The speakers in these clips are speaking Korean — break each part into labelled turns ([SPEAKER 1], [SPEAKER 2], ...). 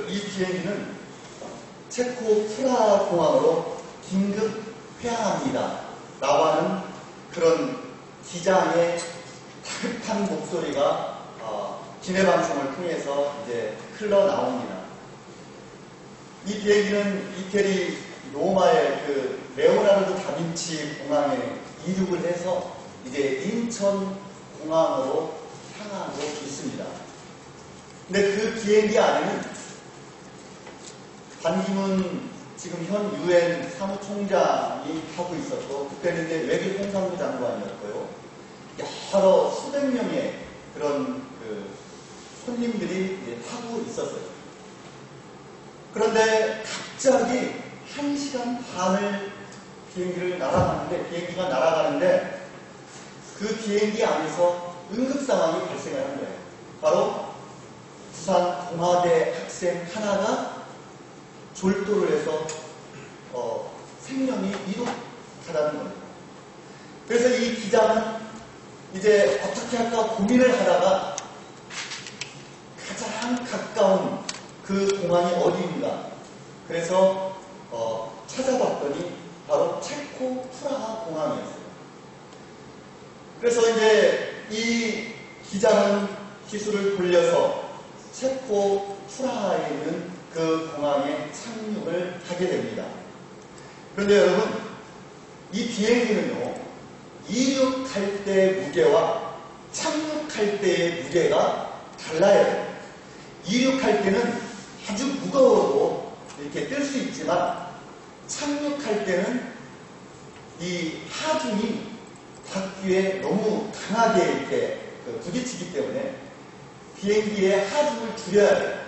[SPEAKER 1] 이 비행기는 체코 프라하 공항으로 긴급 회항합니다 라고 하는 그런 기장의 다급한 목소리가 기내방송을 통해서 이제 흘러나옵니다. 이 비행기는 이태리 로마의 그 레오나르도 다빈치 공항에 이륙을 해서 이제 인천 공항으로 향하고 있습니다. 근데 그 비행기 안에는 반기문 지금 현 UN 사무총장이 타고 있었고, 그때는 이제 외교통상부 장관이었고요. 여러 수백 명의 그런 그 손님들이 이제 타고 있었어요. 그런데 갑자기 1시간 반을 비행기가 날아가는데 그 비행기 안에서 응급 상황이 발생을 한 거예요. 바로 부산 동아대 학생 하나가 졸도를 해서 생명이 이룩하다는 겁니다. 그래서 이 기자는 이제 어떻게 할까 고민을 하다가 가장 가까운 그 공항이 어디인가, 그래서 찾아봤더니 바로 체코 프라하 공항이었어요. 그래서 이제 이 기자는 기술을 돌려서 체코 프라하에 있는 그 공항에 착륙을 하게 됩니다. 그런데 여러분, 이 비행기는요, 이륙할 때의 무게와 착륙할 때의 무게가 달라요. 이륙할 때는 아주 무거워도 이렇게 뜰 수 있지만, 착륙할 때는 이 하중이 바퀴에 너무 강하게 이렇게 부딪히기 때문에 비행기의 하중을 줄여야 돼요.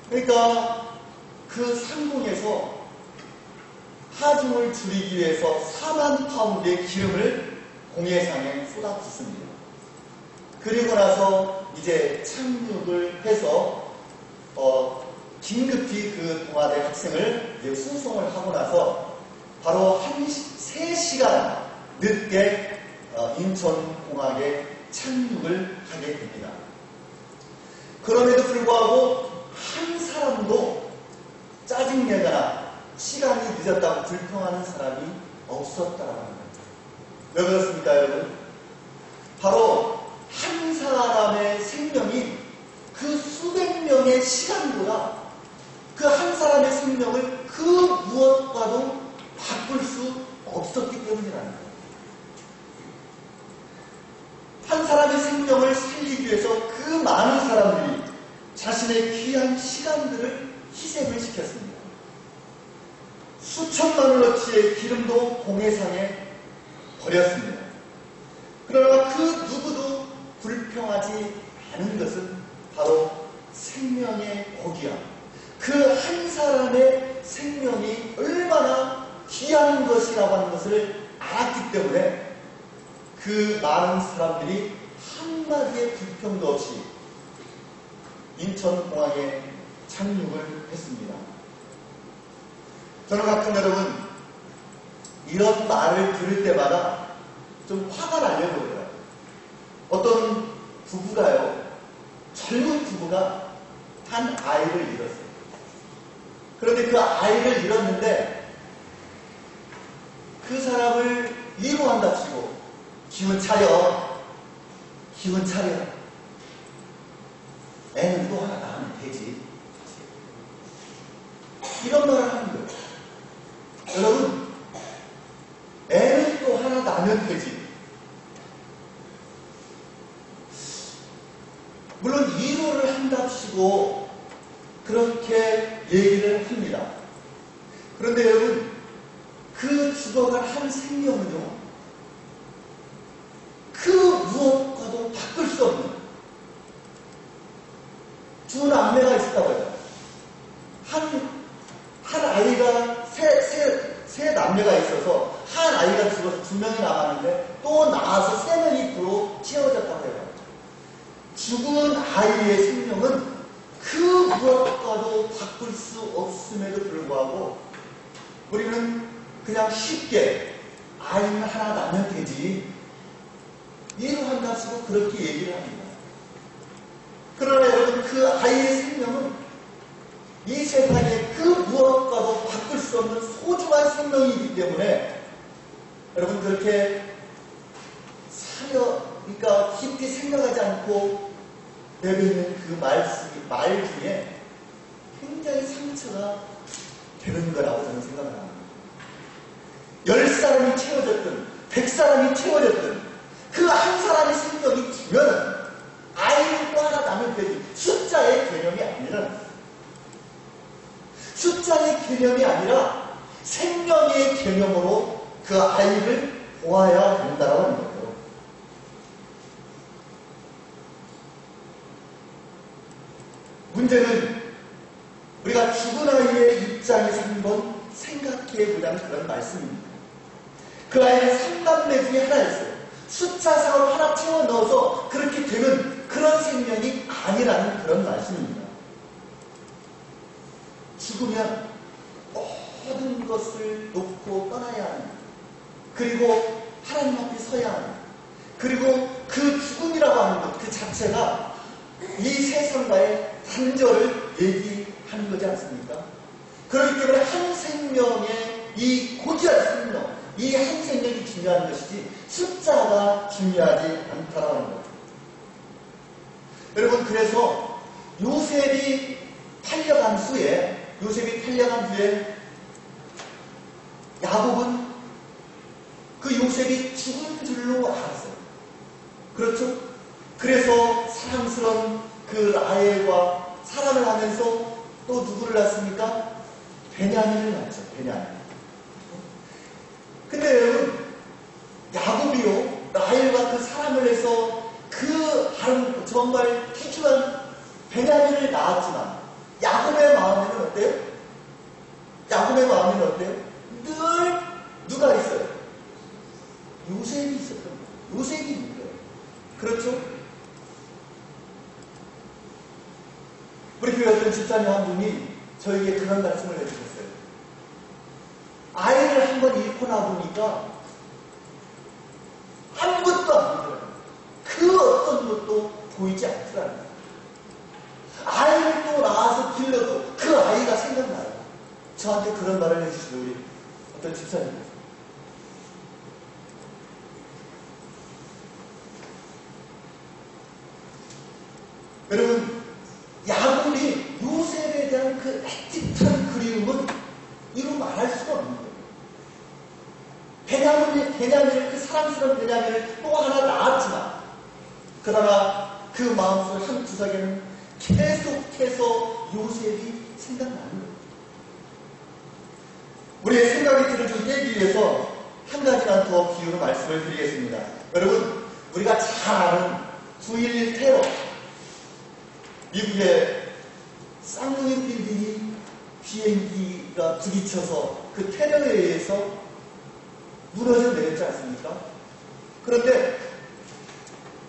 [SPEAKER 1] 그러니까 그 상공에서 하중을 줄이기 위해서 4만 파운드의 기름을 공해상에 쏟아붓습니다. 그리고 나서 이제 착륙을 해서 긴급히 그 동아대 학생을 이제 수송을 하고 나서 바로 3시간 늦게 인천공항에 착륙을 하게 됩니다. 그럼에도 불구하고 한 사람도 짜증내거나 시간이 늦었다고 불평하는 사람이 없었다라는 겁니다. 왜 그렇습니까, 여러분? 바로 한 사람의 생명이 그 수백 명의 시간보다 그 한 사람의 생명을 그 무엇과도 바꿀 수 없었기 때문이라는 거예요. 한 사람의 생명을 살리기 위해서 그 많은 사람들이 자신의 귀한 시간들을 희생을 시켰습니다. 수천만 원어치의 기름도 공해상에 버렸습니다. 그러나 그 누구도 불평하지 않은 것은 바로 생명의 고귀함, 그 한 사람의 생명이 얼마나 귀한 것이라고 하는 것을 알았기 때문에 그 많은 사람들이 한마디의 불평도 없이 인천공항에 착륙을 했습니다. 저는 가끔 여러분, 이런 말을 들을 때마다 좀 화가 나려고 그래요. 어떤 부부가요, 젊은 부부가 한 아이를 잃었어요. 그런데 그 아이를 잃었는데 그 사람을 위로한답시고, 기운 차려, 기운 차려, 애는 또 하나 낳으면 되지, 이런 말을 하는 거예요. 여러분, 애는 또 하나 낳으면 되지. 물론 위로를 한답시고 그렇게 얘기를 합니다. 그런데 여러분, 그 죽어갈 한 생명은요, 그 무엇과도 바꿀 수 없는 두 남매가 있었다고 해요. 한 아이가 세 남매가 있어서 한 아이가 죽어서 2명이 남았는데 또 나와서 3명이 부로 채워졌다고 해요. 죽은 아이의 생명은 그 무엇과도 바꿀 수 없음에도 불구하고 우리는 그냥 쉽게 아이는 하나 낳으면 되지, 위로한답시고 그렇게 얘기를 합니다. 그러나 여러분, 그 아이의 생명은 이 세상에 그 무엇과도 바꿀 수 없는 소중한 생명이기 때문에 여러분 그렇게 그러니까 깊이 생각하지 않고 내뱉는 그 말 중에 굉장히 상처가 되는 거라고 저는 생각을 합니다. 10사람이 채워졌든 100사람이 채워졌든 그 한 사람의 생명이 주면은 아이를 또 하나 나면 되지. 숫자의 개념이 아니라 생명의 개념으로 그 아이를 보아야 된다고 하는 거예요. 문제는 우리가 죽은 아이의 입장에서 한번 생각해 보자는 그런 말씀입니다. 그 아이는 3남매 중에 하나였어요. 숫자상으로 하나 채워 넣어서 그렇게 되는 그런 생명이 아니라는 그런 말씀입니다. 죽으면 모든 것을 놓고 떠나야 하는, 그리고 하나님 앞에 서야 하는, 그리고 그 죽음이라고 하는 것 그 자체가 이 세상과의 단절을 얘기하는 거지 않습니까? 그렇기 때문에 한 생명의 이 고귀한 생명, 이 한 생명이 중요한 것이지 숫자가 중요하지 않다라고 하는 거예요. 여러분 그래서 요셉이 팔려간 후에 야곱은 그 요셉이 죽은 줄로 알았어요. 그렇죠? 그래서 사랑스러운 그 라헬과 사랑을 하면서 또 누구를 낳습니까? 베냐민을 낳죠. 베냐민. 근데 여러분 야곱이요 라헬과 그 사랑을 해서 그 정말 귀중한 베냐민을 낳았지만 야곱의 마음에는 어때요? 늘 누가 있어요? 요셉이 있었던 거예요. 요셉이 있는 거예요. 그렇죠? 우리 교회 어떤 집사님 한 분이 저에게 그런 말씀을 해주셨어요. 아이를 한번 잃고 나보니까 아무것도 안 보이더라고요. 그 어떤 것도 보이지 않더라고요. 아이를 또 낳아서 길러도 그 아이가 생각나요. 저한테 그런 말을 해주시죠. 우리 어떤 집사님. 여러분 야곱이 요셉에 대한 그 애틋한 그리움은 이루 말할 수가 없는 거예요. 베냐민을 그 사랑스러운 베냐민을 또 하나 낳았지만 그러나 그 마음속 한 구석에는 계속해서 요셉이 생각나는 거예요. 우리의 생각이 들어주기 위해서 한 가지만 더 기울여 말씀을 드리겠습니다. 여러분 우리가 잘 아는 9.11 테러, 미국의 쌍둥이 빌딩이 비행기가 부딪혀서 그 테러에 의해서 무너져 내렸지 않습니까? 그런데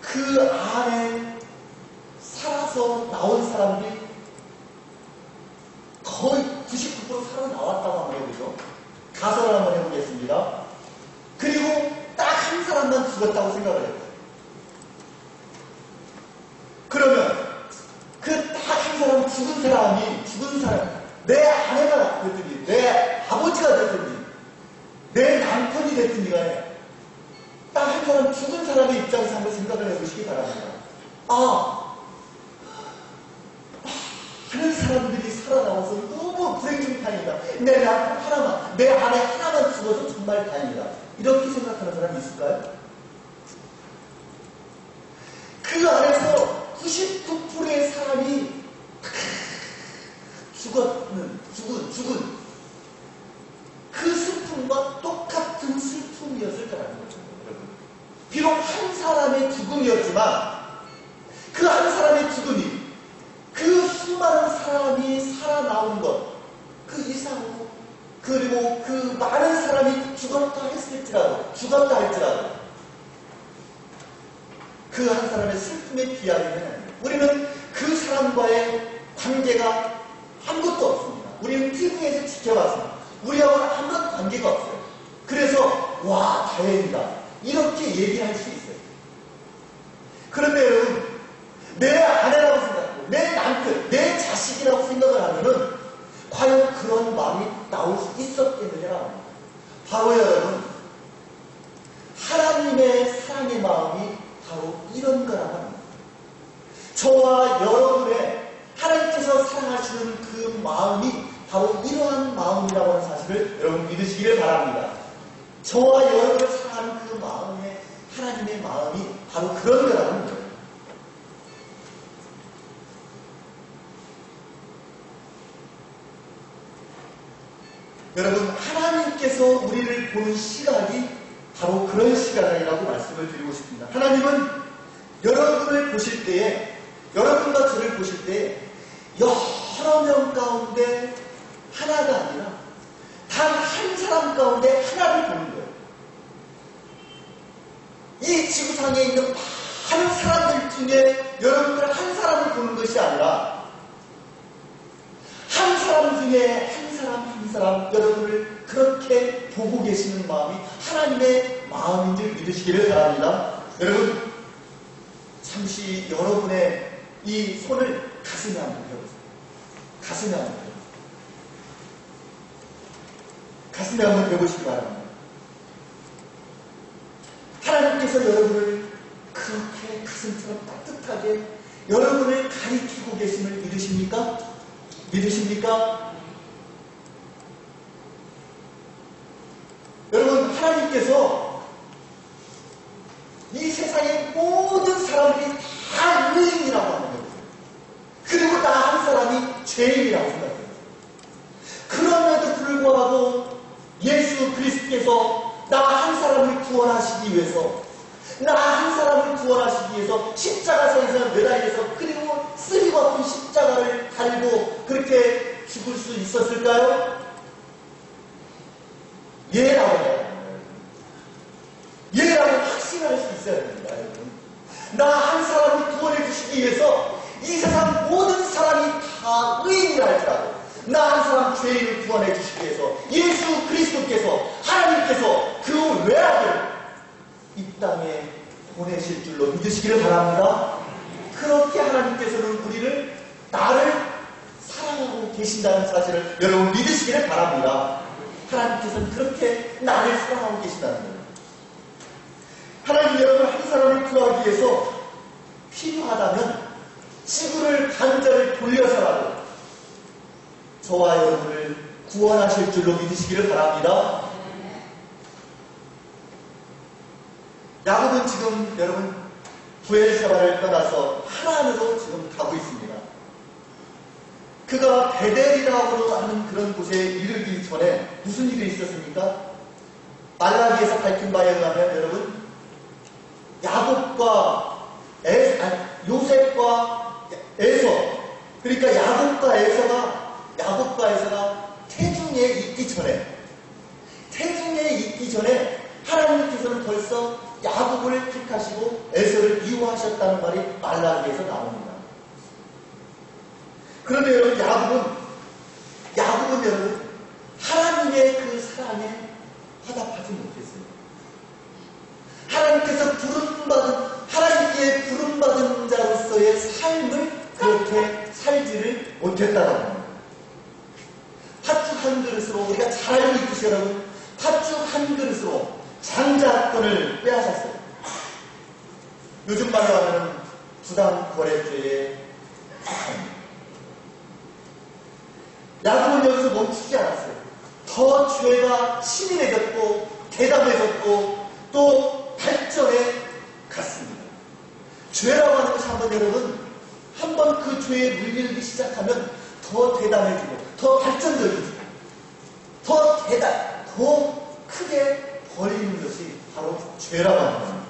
[SPEAKER 1] 그 안에 살아서 나온 사람들이 거의 99% 살아나왔다고 하면 되죠. 가설을 한번 해보겠습니다. 그리고 딱 한 사람만 죽었다고 생각을 해요. 그러면 그 딱 한 사람 죽은 사람, 내 아내가 됐든지, 내 아버지가 됐든지, 내 남편이 됐든지 간에 딱 한 사람 죽은 사람의 입장에서 한번 생각을 해보시기 바랍니다. 많은 사람들이 살아나와서 너무 불행중탕이다. 내 남편 하나만, 내 아내 하나만 죽어도 정말 다행이다. 이렇게 생각하는 사람이 있을까요? 그 안에서 99%의 사람이 죽은 그 슬픔과 똑같은 슬픔이었을 거라는 거죠. 비록 한 사람의 죽음이었지만 그 한 사람의 죽음이 그 수많은 사람이 살아나온 것, 그 이상으로, 그리고 그 많은 사람이 죽었다 할지라도 그 한 사람의 슬픔에 비하면 우리는 그 사람과의 관계가 아무것도 없습니다. 우리는 TV에서 지켜봤습니다. 우리하고는 아무런 관계가 없어요. 그래서 와 다행이다 이렇게 얘기할 수 있어요. 그런데 여러분 내 아내라고 생각하고 내 남편, 내 자식이라고 생각을 하면은 나올 수 있었겠느냐라고 합니다. 바로 여러분, 하나님의 사랑의 마음이 바로 이런 거라고 합니다. 저와 여러분의 하나님께서 사랑하시는 그 마음이 바로 이러한 마음이라고 하는 사실을 여러분 믿으시기를 바랍니다. 저와 여러분을 사랑하는 그 마음의 하나님의 마음이 바로 그런 거라고 합니다. 여러분, 하나님께서 우리를 보는 시각이 바로 그런 시각이라고 말씀을 드리고 싶습니다. 하나님은 여러분을 보실 때에, 여러분과 저를 보실 때에 여러 명 가운데 하나가 아니라 단 한 사람 가운데 하나를 보는 거예요. 이 지구상에 있는 많은 사람들 중에 여러분들 한 사람을 보는 것이 아니라 한 사람 중에 한 사람 여러분을 그렇게 보고 계시는 마음이 하나님의 마음인 줄 믿으시기를 바랍니다. 여러분, 잠시 여러분의 이 손을 가슴에 한번 대보세요. 가슴에 한번 대보세요. 가슴에 한번 대보시기 바랍니다. 하나님께서 여러분을 그렇게 가슴처럼 따뜻하게 여러분을 가리키고 계심을 믿으십니까? 믿으십니까? 여러분, 하나님께서 이 세상의 모든 사람들이 다 의인이라고 하는 거예요. 그리고 나 한 사람이 죄인이라고 생각해요. 그럼에도 불구하고 예수 그리스도께서 나 한 사람을 구원하시기 위해서, 나 한 사람을 구원하시기 위해서 십자가상에서 매달려서 그리고 쓰리고 아픈 십자가를 달고 그렇게 죽을 수 있었을까요? 예라고 해요. 예라고 확신할 수 있어야 됩니다, 여러분. 나 한 사람을 구원해 주시기 위해서 이 세상 모든 사람이 다 의인이라 할지라도 나 한 사람 죄인을 구원해 주시기 위해서 예수 그리스도께서, 하나님께서 그 외아들을 이 땅에 보내실 줄로 믿으시기를 바랍니다. 그렇게 하나님께서는 우리를, 나를 사랑하고 계신다는 사실을 여러분 믿으시기를 바랍니다. 하나님께서는 그렇게 나를 사랑하고 계신다는 거예요. 하나님, 여러분 한 사람을 구하기 위해서 필요하다면 지구를 반절을 돌려서라도 저와 여러분을 구원하실 줄로 믿으시기를 바랍니다. 야곱은 지금 여러분 부엘세바를 떠나서 하란으로 지금 가고 있습니다. 그가 베델이라고 하는 그런 곳에 이르기 전에 무슨 일이 있었습니까? 말라기에서 밝힌 바에 의하면 여러분, 야곱과 요셉과 에서, 그러니까 야곱과 에서가 태중에 있기 전에 하나님께서는 벌써 야곱을 택하시고 에서를 미워하셨다는 말이 말라기에서 나옵니다. 그런데 여러분, 야곱은 여러분 하나님의 그 사랑에 화답하지 못했어요. 하나님께 부름받은 자로서의 삶을 그렇게 살지를 못했다는 겁니다. 팥죽 한 그릇으로, 우리가 잘 알고 있듯이 여러분, 팥죽 한 그릇으로 장자권을 빼앗았어요. 요즘 말로 하면 부당거래죄의 축하입니다. 야곱은 여기서 멈추지 않았어요. 더 죄가 치밀해졌고 대담해졌고 또 발전해 갔습니다. 죄라고 하는 것이 한번 그 죄에 물들기 시작하면 더 대담해지고 더 발전적이고 더 크게 벌이는 것이 바로 죄라고 하는 겁니다.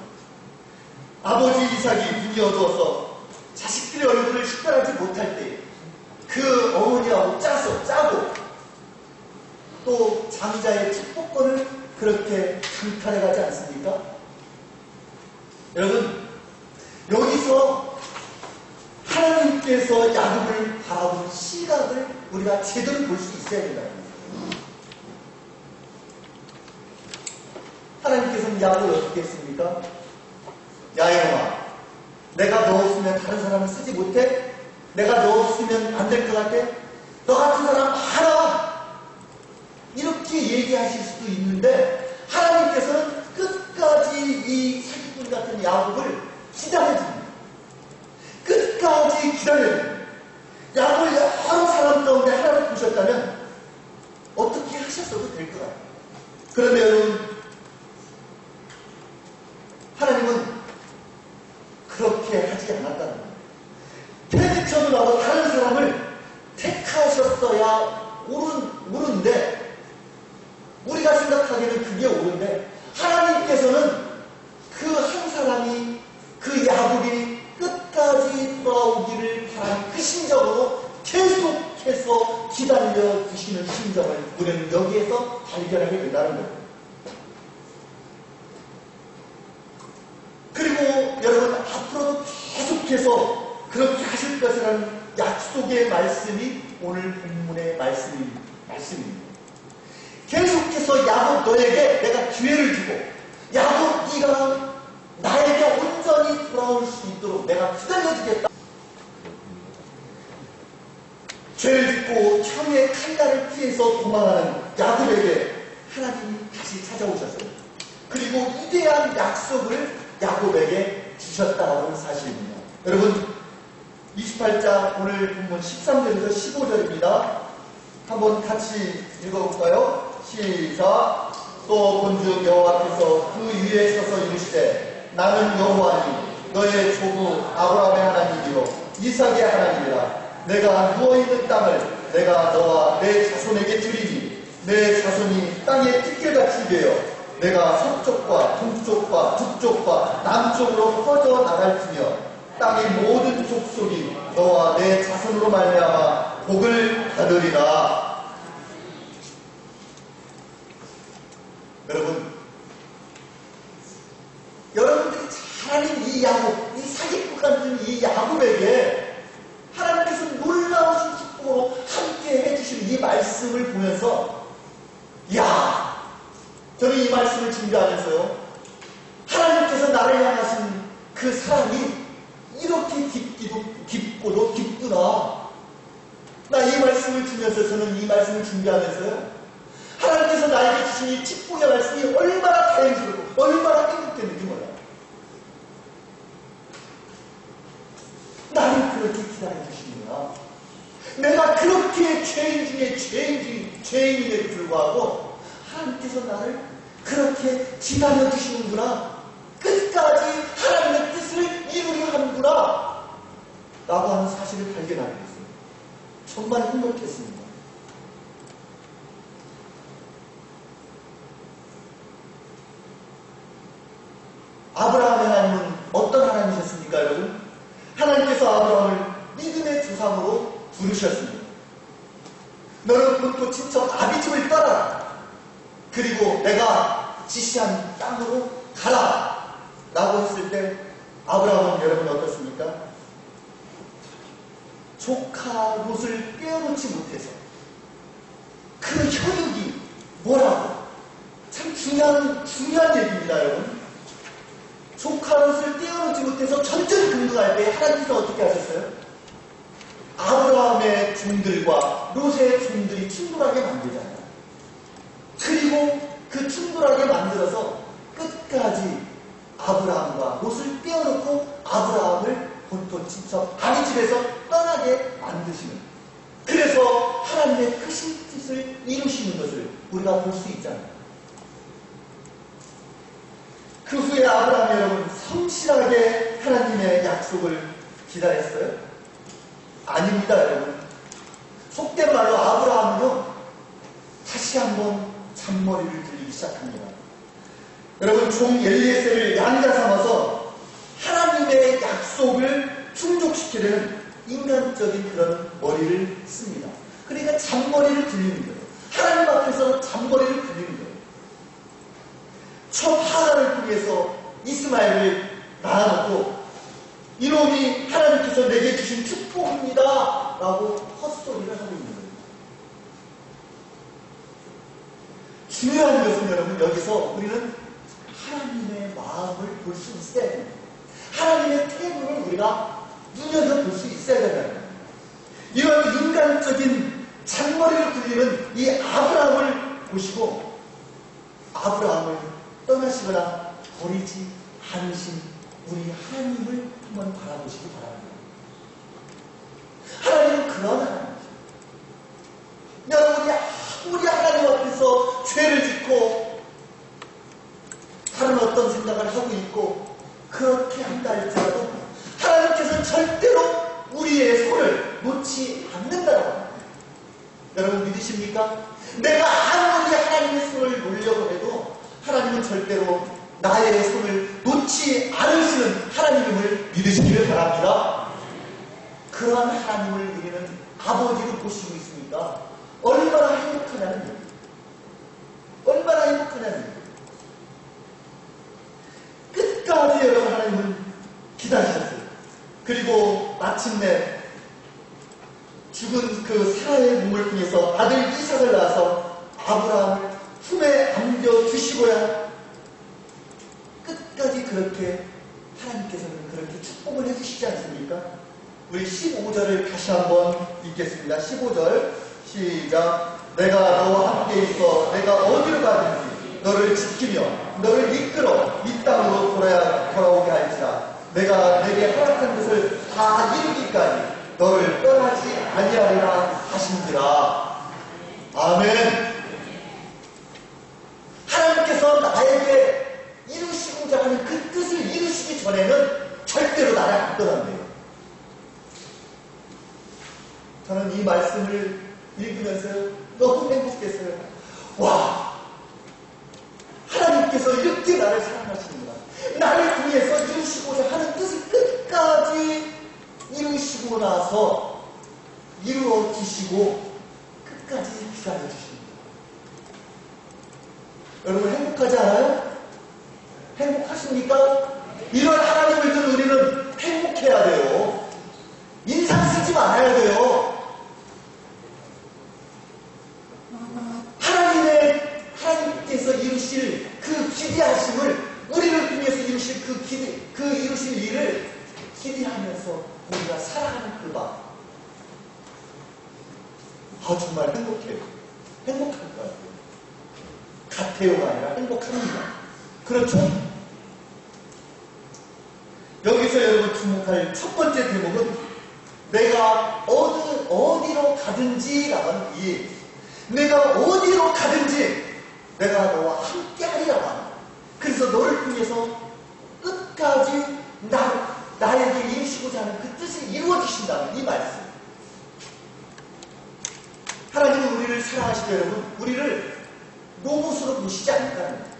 [SPEAKER 1] 아버지 이삭이 눈이 어두워서 자식들의 얼굴을 식별하지 못할 때 그 어머니하고 짜고 또 장자의 축복권을 그렇게 강탈해 가지 않습니까? 여러분, 여기서 하나님께서 야곱을 바라보는 시각을 우리가 제대로 볼 수 있어야 된다는 거예요. 하나님께서는 야곱을 어떻게 했습니까? 야, 이놈아, 내가 너 없으면 다른 사람을 쓰지 못해? 내가 너 없으면 안 될 것 같아? 너 같은 사람 많아! 그렇게 얘기하실 수도 있는데 하나님께서는 끝까지 이 사기꾼 같은 야곱을 기다려줍니다. 끝까지 기다려줍니다. 야곱을 여러 사람 가운데 하나를 보셨다면 어떻게 하셨어도 될 것 같아요. 그런데 여러분, 하나님은 그렇게 하지 않았다는 거예요. 태초도 다른 사람을 택하셨어야 옳은데, 우리가 생각하기에는 그게 옳은데, 하나님께서는 그 한 사람이, 그 야곱이 끝까지 돌아오기를 바라는 그 심정으로 계속해서 기다려 주시는 심정을 우리는 여기에서 발견하게 된다는 거예요. 그리고 여러분, 앞으로도 계속해서 그렇게 하실 것이라는 약속의 말씀이 오늘 본문의 말씀입니다. 계속해서 야곱 너에게 내가 기회를 주고 야곱 네가 나에게 온전히 돌아올 수 있도록 내가 기다려주겠다. 죄를 짓고 형의 칼날을 피해서 도망하는 야곱에게 하나님이 다시 찾아오셨어요. 그리고 위대한 약속을 야곱에게 주셨다는 사실입니다. 여러분, 28장 오늘 본문 13절에서 15절입니다. 한번 같이 읽어볼까요? 시작. 또 본즉 여호와께서 그 위에 서서 이르시되 나는 여호와니 너의 조부 아브라함의 하나님이요 이삭의 하나님이라. 내가 누워있는 땅을 내가 너와 내 자손에게 주리니 내 자손이 땅에 띠끌같이 되어 내가 서쪽과 동쪽과 북쪽과 남쪽으로 퍼져 나갈지며 땅의 모든 족속이 너와 내 자손으로 말미암아 복을 받으리라. 여러분들이 잘 아는 이 야곱, 이 사기꾼 같은 이 야곱에게 하나님께서 놀라우신 축복으로 함께 해주신 이 말씀을 보면서, 야, 저는 이 말씀을 준비하면서요, 하나님께서 나를 향하신 그 사랑이 이렇게 깊고도 깊구나. 나 이 말씀을 주면서, 저는 이 말씀을 준비하면서요, 하나님께서 나에게 주신 이 축복의 말씀이 얼마나 다행스럽고 얼마나 행복했는지 몰라요. 나를 그렇게 기다려주시는구나. 내가 그렇게 죄인 중에 죄인임에도 불구하고 하나님께서 나를 그렇게 기다려주시는구나. 끝까지 하나님의 뜻을 이루려 하는구나. 라고 하는 사실을 발견하게 됐어요. 정말 행복했습니다. 아브라함의 하나님은 어떤 하나님이셨습니까, 여러분? 하나님께서 아브라함을 믿음의 조상으로 부르셨습니다. 너는 본토 친척 아비집을 떠나라. 그리고 내가 지시한 땅으로 가라. 라고 했을 때 아브라함은 여러분 어떻습니까? 조카 롯을 빼어놓지 못해서 그 혈육이 뭐라고? 참 중요한 얘기입니다, 여러분. 조카 롯을 떼어놓지 못해서 전전긍긍할 때 하나님께서 어떻게 하셨어요? 아브라함의 종들과 롯의 종들이 충돌하게 만들잖아요. 그리고 그 충돌하게 만들어서 끝까지 아브라함과 롯을 떼어놓고 아브라함을 본토 친척 아비집에서 떠나게 만드시는, 그래서 하나님의 크신 뜻을 이루시는 것을 우리가 볼 수 있잖아요. 그 후에 아브라함이 여러분 성실하게 하나님의 약속을 기다렸어요? 아닙니다, 여러분. 속된 말로 아브라함은요, 다시 한번 잔머리를 들리기 시작합니다. 여러분, 종 엘리에셀을 양자 삼아서 하나님의 약속을 충족시키려는 인간적인 그런 머리를 씁니다. 그러니까 잔머리를 들리는 거예요. 하나님 앞에서 잔머리를 들리는 거예요. 첫 하나를 통해서 이스마엘을 낳아놓고 이놈이 하나님께서 내게 주신 축복입니다 라고 헛소리를 하고 있는 거예요. 중요한 것은 여러분, 여기서 우리는 하나님의 마음을 볼 수 있어야 됩니다. 하나님의 태도를 우리가 눈여겨볼 수 있어야 된다는 거예요. 이런 인간적인 잔머리를 굴리는 이 아브라함을 보시고 아브라함을 떠나시거나 버리지 않으신 우리 하나님을 한번 바라보시기 바랍니다. 하나님은 그런 하나님이죠. 여러분이 아무리 하나님 앞에서 죄를 짓고 다른 어떤 생각을 하고 있고 그렇게 한다 할지라도 하나님께서는 절대로 우리의 손을 놓지 않는다고 합니다. 여러분 믿으십니까? 내가 아무리 하나님의 손을 놓으려고 해도 하나님은 절대로 나의 손을 놓지 않으시는 하나님을 믿으시기를 바랍니다. 그러한 하나님을 우리는 아버지로 보시고 있으니까 얼마나 행복하냐는 얘기예요. 얼마나 행복하냐는 얘기예요. 끝까지 여러분 하나님은 기다리셨어요. 그리고 마침내 죽은 그 사라의 몸을 통해서 아들 이삭을 낳아서 아브라함을 품에 안겨 주시고야 끝까지 그렇게 하나님께서는 그렇게 축복을 해주시지 않습니까? 우리 15절을 다시 한번 읽겠습니다. 15절 시작. 내가 너와 함께 있어 내가 어디로 가든지 너를 지키며 너를 이끌어 이 땅으로 돌아오게 할지라. 내가 내게 허락한 것을 다 이루기까지 너를 떠나지 아니하리라 하신지라. 아멘. 하나님께서 나에게 이루시고자 하는 그 뜻을 이루시기 전에는 절대로 나를 안 떠난대요. 저는 이 말씀을 읽으면서 너무 행복했어요. 와, 하나님께서 이렇게 나를 사랑하시는구나. 나를 통해서 이루시고자 하는 뜻을 끝까지 이루시고 나서 이루어 주시고 끝까지 기다려 주십니다. 여러분 행복하지 않아요? 행복하십니까? 이런 하나님을 둔 우리는 행복해야 돼요. 인상 쓰지 말아야 돼요. 하나님께서 이루실 그 기대하심을 우리를 통해서 이루실 그 이루실 일을 기대하면서 우리가 살아가는 그 방. 정말 행복해요. 행복할 것 같아요. 같아요가 아니라 행복합니다. 그렇죠? 여기서 여러분 주목할 첫 번째 대목은 내가 어디로 가든지 라는 이 내가 어디로 가든지 내가 너와 함께 하리라고 합니다. 그래서 너를 통해서 끝까지 나에게 이루시고자 하는 그 뜻을 이루어주신다는 이 말씀. 하나님은 우리를 사랑하시고 여러분 우리를 로봇으로 보시지 않는다는 거예요.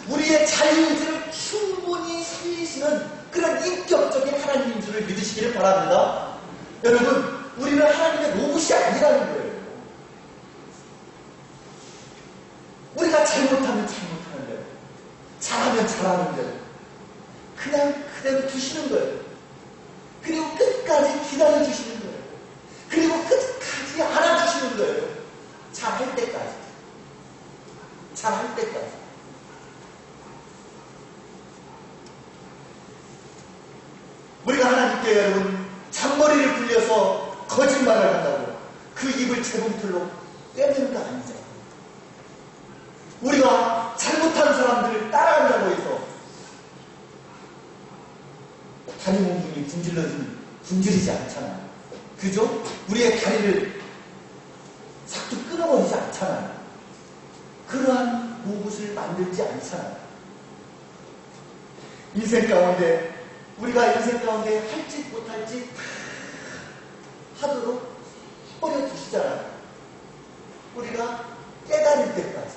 [SPEAKER 1] 우리의 자유의지를 충분히 살리시는 그런 인격적인 하나님인 줄을 믿으시기를 바랍니다. 여러분 우리는 하나님의 로봇이 아니라는 거예요. 우리가 잘못하면 잘못하는 대로, 잘하면 잘하는 대로 그냥 그대로 두시는 거예요. 그리고 끝까지 기다려주시는 거예요. 그리고 끝까지 안아주시는 거예요. 잘할 때까지. 잘할 때까지. 우리가 하나님께 여러분 잔머리를 굴려서 거짓말을 한다고 그 입을 재봉틀로 꿰매는 거 아니죠. 우리가 잘못한 사람들을 따라간다고 해서 다리 몽둥이 분질리지 않잖아요. 그죠? 우리의 다리를 싹둑 끊어버리지 않잖아요. 그러한 로봇을 만들지 않잖아요. 인생 가운데 우리가 인생 가운데 할지 못할지 하도록 버려두시잖아요. 우리가 깨달을 때까지.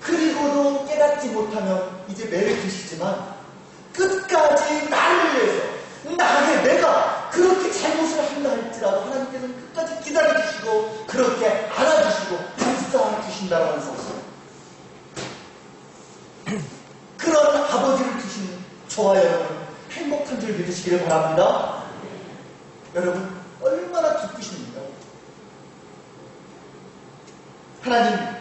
[SPEAKER 1] 그리고도 깨닫지 못하면 이제 매를 드시지만 끝까지 나를 위해서 내가 그렇게 잘못을 한다 할지라도 하나님께서는 끝까지 기다려주시고 그렇게 안아주시고 감싸주신다는 사실. 그런 아버지를 두신 저와 여러분 행복한 줄 믿으시기를 바랍니다. 여러분 얼마나 기쁘십니까? 하나님은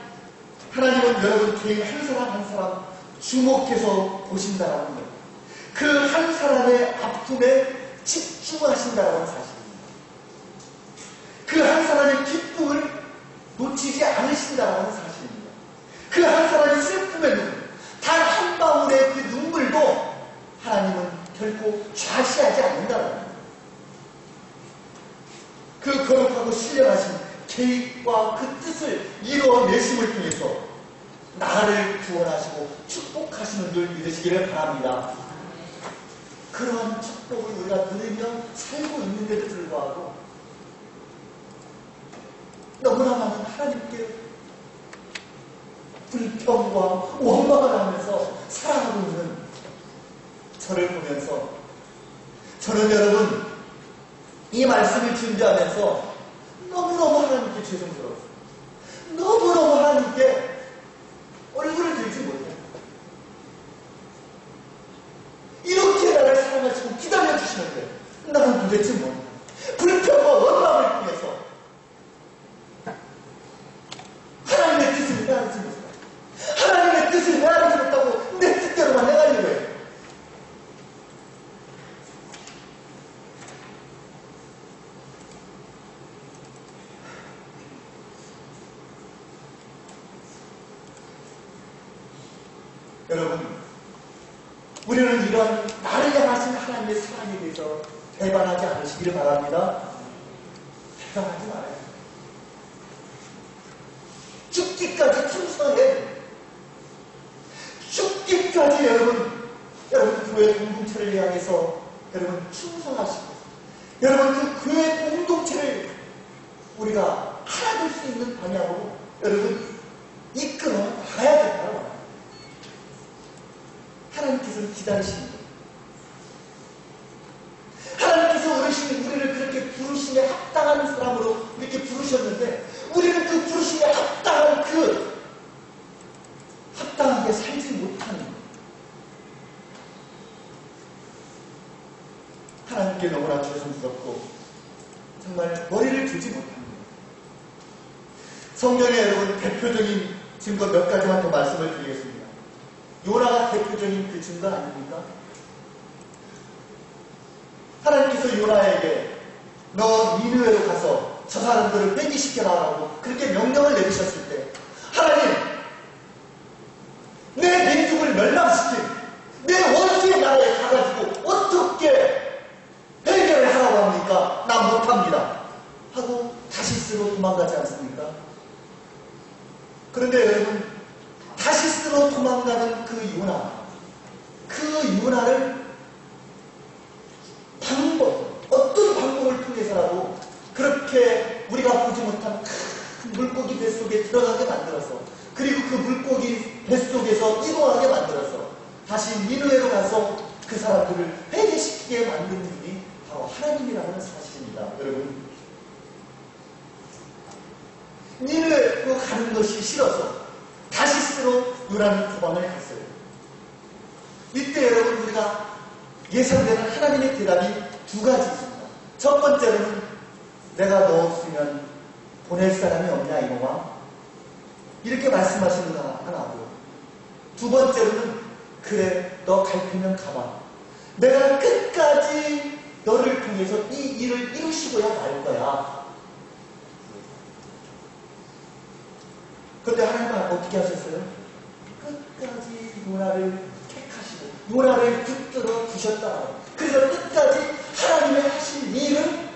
[SPEAKER 1] 여러분 개인 한 사람 한 사람 주목해서 보신다라는 거예요. 그 한 사람의 아픔에 집중하신다라는 사실입니다. 그 한 사람의 기쁨 않으신다는 사실입니다. 그 한 사람의 슬픔의 눈물, 단 한 방울의 그 눈물도 하나님은 결코 좌시하지 않는다는 겁니다. 그 거룩하고 신령하신 계획과 그 뜻을 이루어내심을 통해서 나를 구원하시고 축복하시는 줄 믿으시기를 바랍니다. 그러한 축복을 우리가 누리며 살고 있는데도 불구하고 너무나 많은 하나님께 불평과 원망을 하면서 살아가고 있는 저를 보면서 저는 여러분 이 말씀을 준비하면서 너무너무 하나님께 죄송스러웠어요. 너무너무 하나님께 얼굴을 들지 못해요. 이렇게 나를 사랑하시고 기다려주시는데 나는 도대체 뭐냐. 불평과 원망을 통해서 하나님의 뜻을 헤아리지 못하고 하나님의 뜻을 헤아리지 못하고 내 뜻대로만 해가려고 해요. 여러분, 우리는 이런 나를 향하신 하나님의 사랑에 대해서 배반하지 않으시기를 바랍니다. 배반하지 말아요. 죽기까지 충성해. 죽기까지 여러분 교회 공동체를 향해서 여러분 충성하시고 여러분 그 교회 공동체를 우리가 하나 될 수 있는 방향으로 여러분 이끌어 가야 된다고. 하나님께서는 기다리십니다. 하나님께서 우리를 그렇게 부르심에 합당한 사람으로 이렇게 부르셨는데 우리는 그 부르심에 합당하게 살지 못하는 거예요. 하나님께 너무나 죄송스럽고 정말 머리를 들지 못합니다. 성경에 여러분 대표적인 증거 몇 가지만 더 말씀을 드리겠습니다. 요나가 대표적인 그 증거 아닙니까? 하나님께서 요나에게 너 니느웨로 가서 저 사람들을 회개시켜라라고 그렇게 명령을 내리셨을 때 하나님 내 민족을 멸망시킨 내 원수의 나라에 가가지고 어떻게 해결을 하라고 합니까? 난 못합니다 하고 다시스로 도망가지 않습니까? 그런데 여러분 다시스로 도망가는 그 요나를 어떤 방법을 통해서라도 그렇게 우리가 보지 못한 큰 물고기 뱃속에 들어가게 만들어서 그리고 그 물고기 뱃속에서 이동하게 만들어서 다시 니느웨로 가서 그 사람들을 회개시키게 만드는 분이 바로 하나님이라는 사실입니다. 여러분 니느웨로 가는 것이 싫어서 다시스로 요나는 도망을 갔어요. 이때 여러분 우리가 예상되는 하나님의 대답이 두 가지 있습니다. 첫 번째로는 내가 너 없으면 보낼 사람이 없냐 이놈아 이렇게 말씀하시는 거 하나고 두 번째로는 그래 너 갈 테면 가봐 내가 끝까지 너를 통해서 이 일을 이루시고야 말 거야. 그런데 하나님은 어떻게 하셨어요? 끝까지 요나를 택하시고 요나를 붙들어 두셨다. 그래서 끝까지 하나님의 하신 일을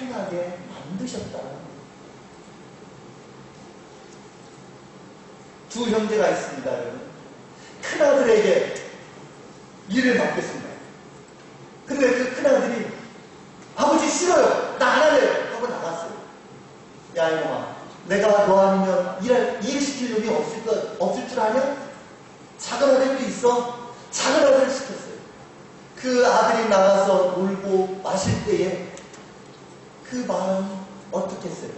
[SPEAKER 1] 행하게 만드셨다. 두 형제가 있습니다. 여러분. 큰아들에게 일을 맡겼습니다. 근데 그 큰아들이 아버지 싫어요. 나 안 할래요. 하고 나갔어요. 야 이놈아 내가 너 아니면 일 시킬 놈이 없을 줄 아냐? 작은 아들도 있어. 작은 아들을 시켰어요. 그 아들이 나가서 놀고 마실 때에 그 마음이 어떻겠어요?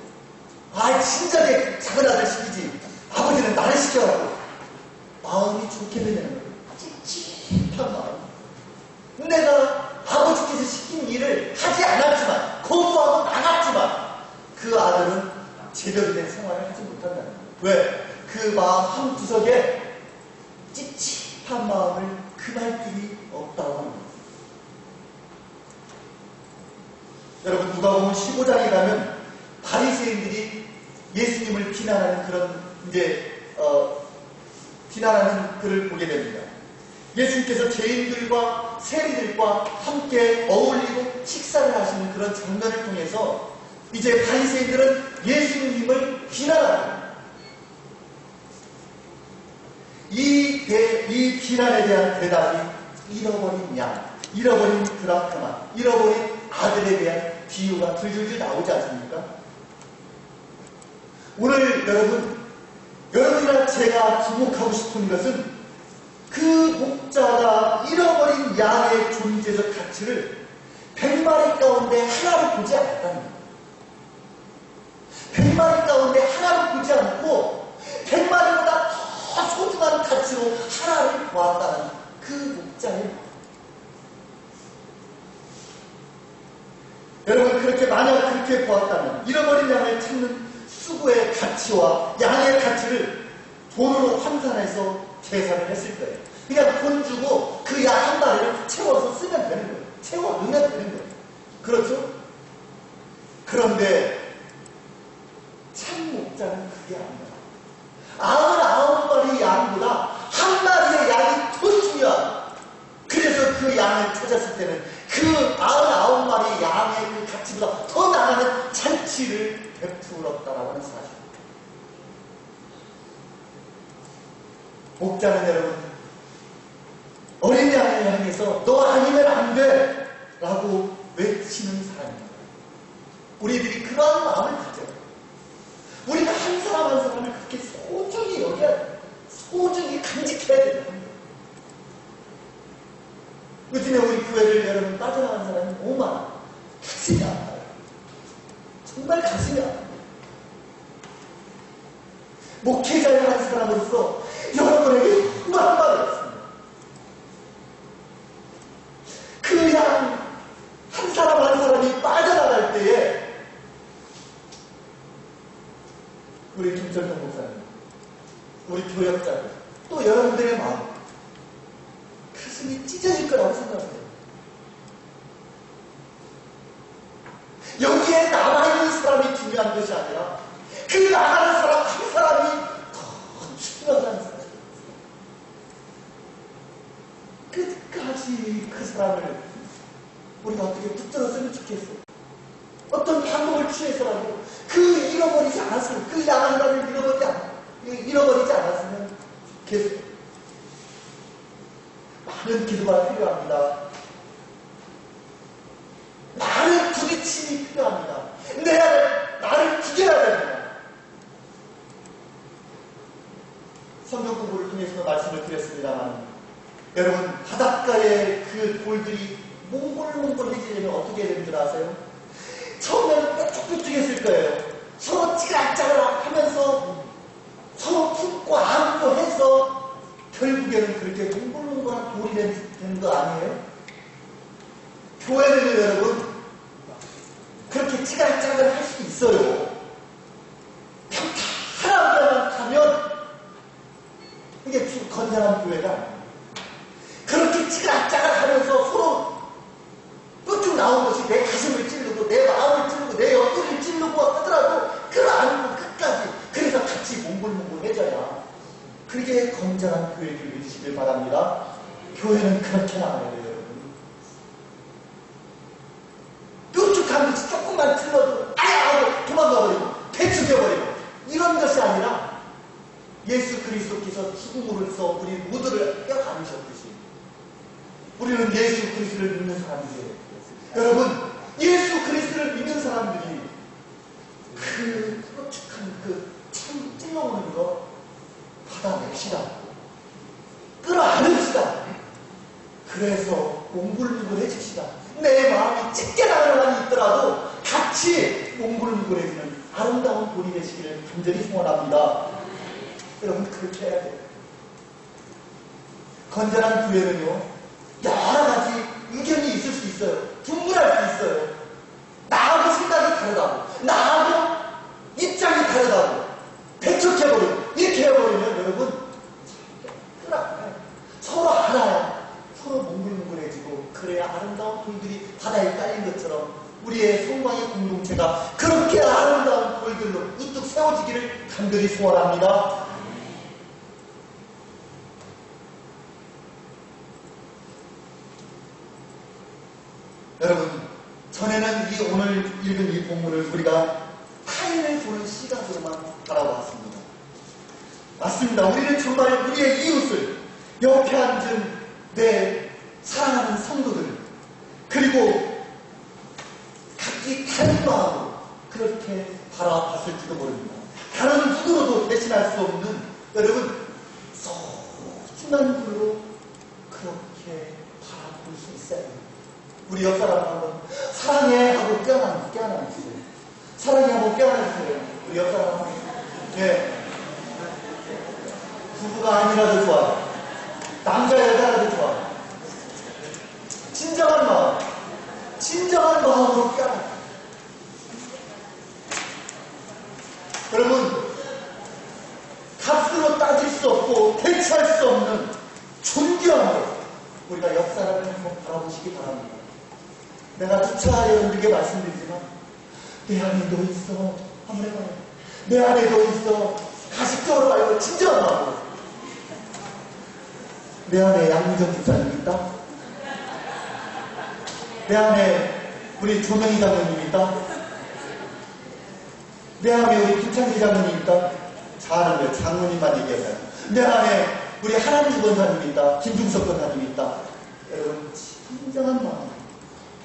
[SPEAKER 1] 아 진짜 내 작은 아들 시키지. 아버지는 나를 시켜라고. 마음이 좋게 되는 거예요. 찝찝한 마음. 내가 아버지께서 시킨 일을 하지 않았지만 거부하고 나갔지만 그 아들은 제대로 된 생활을 하지 못한다는 거예요. 왜? 그 마음 한구석에 찝찝한 마음을 금할 길이 없다고 하는 거예요. 여러분 누가복음 15장에 가면 바리새인들이 예수님을 비난하는 그런 비난하는 글을 보게 됩니다. 예수님께서 죄인들과 세리들과 함께 어울리고 식사를 하시는 그런 장면을 통해서 이제 바리새인들은 예수님을 비난합니다. 이 비난에 대한 대답이 잃어버린 양, 잃어버린 드라크마, 잃어버린 아들에 대한 비유가 줄줄줄 나오지 않습니까? 오늘 여러분이나 제가 주목하고 싶은 것은 그 목자가 잃어버린 양의 존재적 가치를 100마리 가운데 하나로 보지 않았다는 거예요. 100마리 가운데 하나로 보지 않고 100마리보다 더 소중한 가치로 하나를 보았다는 그 목자의 말. 여러분, 만약 그렇게 보았다면 잃어버린 양을 찾는 수고의 가치와 양의 가치를 돈으로 환산해서 계산을 했을 거예요. 그냥 돈 주고 그 양 한 마리를 채워서 쓰면 되는 거예요. 채워 넣으면 되는 거예요. 그렇죠? 그런데 참 목자는 그게 아니라 99마리 양보다 한 마리의 양이 더 중요한, 그래서 그 양을 찾았을 때는 그 99마리 양의 그 가치보다 더 나가는 잔치를 베풀었다라고 하는 사실. 목자는 여러분, 어린 양을 향해서 너 아니면 안 돼! 라고 외치는 사람입니다. 우리들이 그러한 마음을 가져요. 우리가 한 사람 한 사람을 그렇게 소중히 여겨야 돼요. 소중히 간직해야 돼요. 요즘에 우리 교회를 여러분 빠져나간 사람이 너무 많아요. 가슴이 아파요. 정말 가슴이 아파요. 목회자를 한 사람으로서 여러분에게 정말 말이 없습니다. 그냥 한 사람 한 사람이 빠져나갈 때에 우리 김철동 목사님, 우리 교역자들, 또 여러분들의 마음, 가슴이 찢어질 거라고 생각해요. 여기에 남아있는 사람이 중요한 것이 아니라 그 나가는 사람 한 사람이 더 중요하다는 사람. 끝까지 그 사람을 우리가 어떻게 붙들었으면 좋겠어요. 어떤 방법을 취해서라도 잃어버리지 않았으면, 그 양한 사람을 잃어버리지 않았으면 좋겠어요. 많은 기도가 필요합니다. 많은 부딪힘이 필요합니다. 나를 죽여야 됩니다. 성경 공부를 통해서 말씀을 드렸습니다만, 여러분, 바닷가에 그 돌들이 몽골몽골해지려면 어떻게 해야 되는 줄 아세요? 처음에는 뾰족뾰족했을 거예요. 서로 찌그락짜그락 하면서 서로 품고 안고 해서 결국에는 그렇게 몽골몽골한 돌이 되는 거 아니에요? 교회는 여러분 그렇게 찌그락짜그락 할 수 있어요. 평탄하게만 가면 이게 건장한 교회가 아니에요. 그렇게 찌그락짜그락 하면서 서로 뚝뚝 나온 것이 내 가슴을 찌르고 내 마음을 찌르고 내 옆구리를 찌르고 하더라도 끌어안고 끝까지, 그래서 같이 몽골몽골해져야 그게 건장한 교회를 이루시길 바랍니다. 교회는 그렇게 나가야 돼요, 여러분. 뚝뚝한 것이 조금만 찔러도 하고 도망가버리고 배척해버리고 이런 것이 아니라 예수 그리스도께서 죽음으로써 우리 모두를 뼈가르셨듯이 우리는 예수 그리스도를 믿는 사람이에요. 여러분, 예수 그리스도를 믿는 사람들이 그 뾰족한 참 찔러오는 거 받아냅시다. 끌어안읍시다. 그래서 몽글몽글해집시다. 내 마음이 찢겨나가는 한이 있더라도 같이 몽글몽글해지는 아름다운 돌이 되시기를 간절히 소원합니다. 여러분, 그렇게 해야 돼요. 건전한 교회는요, 여러 가지 의견이 있을 수 있어요. 분분할 수 있어요. 나하고 생각이 다르다고, 나하고 입장이 다르다고 배척해버리고 이렇게 해버리면 여러분 끌어안아요. 서로 알아요. 서로 몽글몽글해지고, 그래야 아름다운 돌들이 바다에 깔린 것처럼 우리의 성광의 공동체가 그렇게 아름다운 돌들로 우뚝 세워지기를 간절히 소원합니다. 여러분, 전에는 이 오늘 읽은 이 본문을 우리가 타인을 보는 시각으로만 바라봤습니다. 맞습니다. 우리는 정말 우리의 이웃을, 옆에 앉은 내 사랑하는 성도들, 그리고 각기 다른 마음으로 그렇게 바라봤을지도 모릅니다. 다른 누구로도 대신할 수 없는, 여러분, 소중한 분으로 그렇게 바라볼 수 있어요. 우리 옆 사람 한번 사랑해 하고 껴안아주세요. 사랑해 하고 껴안아주세요. 우리 옆 사람 한번. 예. 부부가 아니라도 좋아. 남자 여자라도 좋아. 진정한 마음, 진정한 마음으로 껴안아. 여러분, 값으로 따질 수 없고 대체할 수 없는 존경으로 우리가 옆 사람을 한번 바라보시기 바랍니다. 내가 주차 여러분들에게 말씀드리지만 내 안에 너 있어. 한번 해봐요. 내 안에 너 있어. 가식적으로 말고 진정한 마음으로. 내 안에 양민정 집사님 있다. 내 안에 우리 조명희 장로님 있다. 내 안에 우리 김창기 장로님 있다. 잘하는 거예요. 장로님만 얘기하잖아요. 내 안에 우리 하나님 권사님 있다. 김중석 권사님 있다. 여러분, 진정한 마음,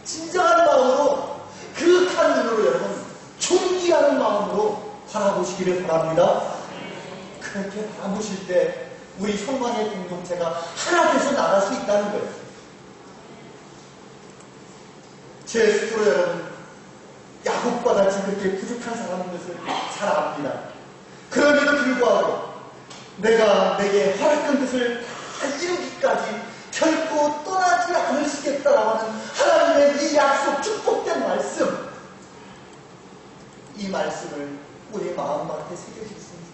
[SPEAKER 1] 진정한 마음으로, 그윽한 눈으로 여러분 존귀하는 마음으로 바라보시기를 바랍니다. 그렇게 바라보실 때 우리 성만의 공동체가 하나 돼서 나갈 수 있다는 거예요. 제 스스로 여러분, 야곱과 같이 그렇게 부족한 사람인 것을 잘 압니다. 그럼에도 불구하고 내게 허락한 것을 다 이루기까지 결코 떠나지 않으시겠다라고 하는 하나님의 이 약속, 축복된 말씀, 이 말씀을 우리 마음밭에 새겨주셨습니다.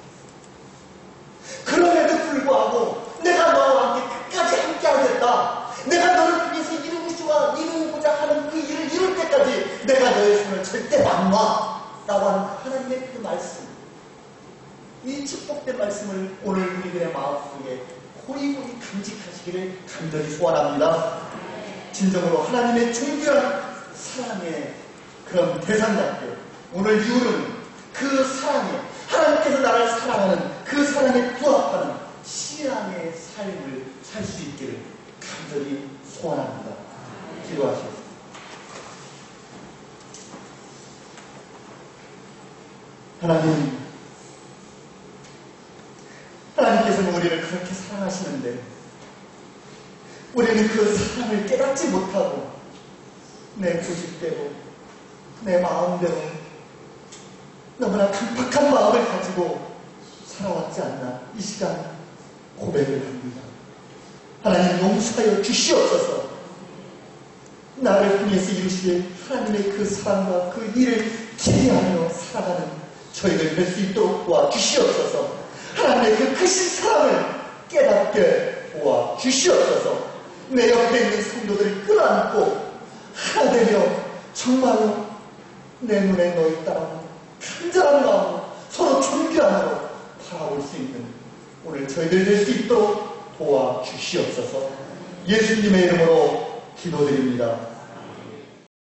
[SPEAKER 1] 그럼에도 불구하고 내가 너와 함께 끝까지 함께 하겠다. 내가 너를 위해서 이루고자 하는 그 일을 이룰 때까지 내가 너의 손을 절대 안 놔. 라고 하는 하나님의 그 말씀, 이 축복된 말씀을 오늘 우리들의 마음속에 호리호리 간직하시기를 간절히 소원합니다. 진정으로 하나님의 존귀한 사랑의 그런 대상답게 오늘 이후로는 그 사랑에, 하나님께서 나를 사랑하는 그 사랑에 부합하는 신앙의 삶을 살 수 있기를 간절히 소원합니다. 기도하시겠습니다. 하나님께서는 우리를 그렇게 사랑하시는데 우리는 그 사랑을 깨닫지 못하고 내 고집대로, 내 마음대로 너무나 강팍한 마음을 가지고 살아왔지 않나, 이 시간 고백을 합니다. 하나님, 용서하여 주시옵소서. 나를 위해서 이루실 하나님의 그 사랑과 그 일을 기대하며 살아가는 저희를 뵐 수 있도록 도와주시옵소서. 하나님의 그 크신 사랑을 깨닫게 도와주시옵소서. 내 옆에 있는 성도들을 끌어안고 하나 되며 정말로 내 눈에 너희 따라 간절한 마음으로 서로 존경하며 바라볼 수 있는 오늘 저희들 될 수 있도록 도와주시옵소서. 예수님의 이름으로 기도드립니다.